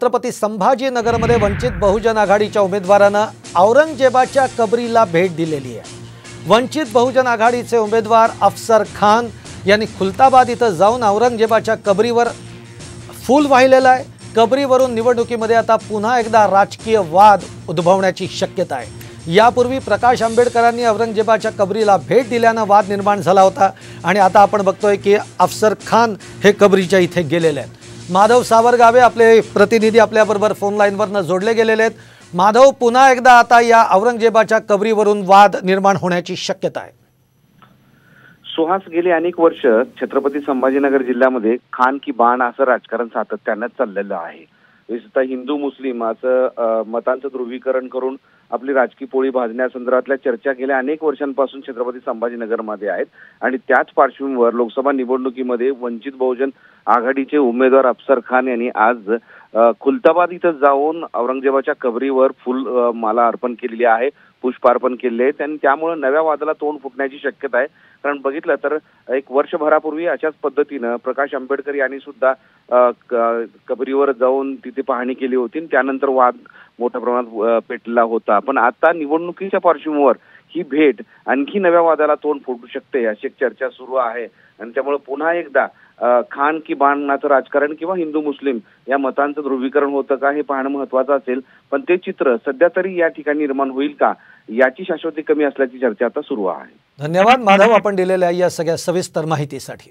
छत्रपती संभाजीनगरमध्ये वंचित बहुजन आघाडीच्या उमेदवारानं औरंगजेबाच्या कबरीला भेट दिलेली आहे। वंचित बहुजन आघाडीचे उमेदवार अफसर खान यांनी खुलताबाद इथं जाऊन औरंगजेबाच्या कबरीवर फूल वाहिलेलं आहे। कबरीवरून निवडणुकीमध्ये आता पुन्हा एकदा राजकीय वाद उद्भवण्याची शक्यता आहे। यापूर्वी प्रकाश आंबेडकरांनी औरंगजेबाच्या कबरीला भेट दिल्यानं वाद निर्माण झाला होता आणि आता आपण बघतोय की अफसर खान हे कबरीच्या इथे गेलेले आहेत। माधव सावरगावे आपले प्रतिनिधी आपल्याबरोबर फोन लाईनवरनं जोडले गेलेले आहेत। माधव, पुन्हा एकदा आता या औरंगजेबाच्या कबरीवरून वाद निर्माण होण्याची शक्यता आहे। सुहास, गेली अनेक वर्ष छत्रपती संभाजीनगर जिल्ह्यामध्ये खान की बाण असं राजकारण सातत्याने चाललेलं आहे। विशेषतः हिंदू मुस्लिम असं मतांचं ध्रुवीकरण करून आपली राजकीय पोळी भाजण्यासंदर्भातल्या चर्चा गेल्या अनेक वर्षांपासून छत्रपती संभाजीनगरमध्ये आहेत आणि त्याच पार्श्वभूमीवर लोकसभा निवडणुकीमध्ये वंचित बहुजन आघाडीचे उमेदवार अफसर खान यांनी आज खुलताबाद इथं जाऊन औरंगजेबाच्या कबरीवर फुल माला अर्पण केलेली आहे, पुष्पार्पण केले आहेत आणि त्यामुळे नव्या वादाला तोंड फुटण्याची शक्यता आहे। कारण बघितलं तर एक वर्षभरापूर्वी अशाच पद्धतीनं प्रकाश आंबेडकर यांनी सुद्धा कबरीवर जाऊन तिथे पाहणी केली होती आणि त्यानंतर वाद मोठ्या प्रमाणात पेटला होता। पण आता निवडणुकीच्या पार्श्वभूमीवर ही भेट आणखी नव्या वादाला तोंड फुटू शकते अशी एक चर्चा सुरू आहे आणि त्यामुळे पुन्हा एकदा खान की बाणाचं राजकारण किंवा हिंदू मुस्लिम या मतांचं ध्रुवीकरण होतं का हे पाहणं महत्त्वाचं असेल। पण ते चित्र सध्या तरी या ठिकाणी निर्माण होईल का याची शाश्वती कमी असल्याची चर्चा आता सुरू आहे। धन्यवाद माधव, आपण दिलेल्या या सगळ्या सविस्तर माहितीसाठी।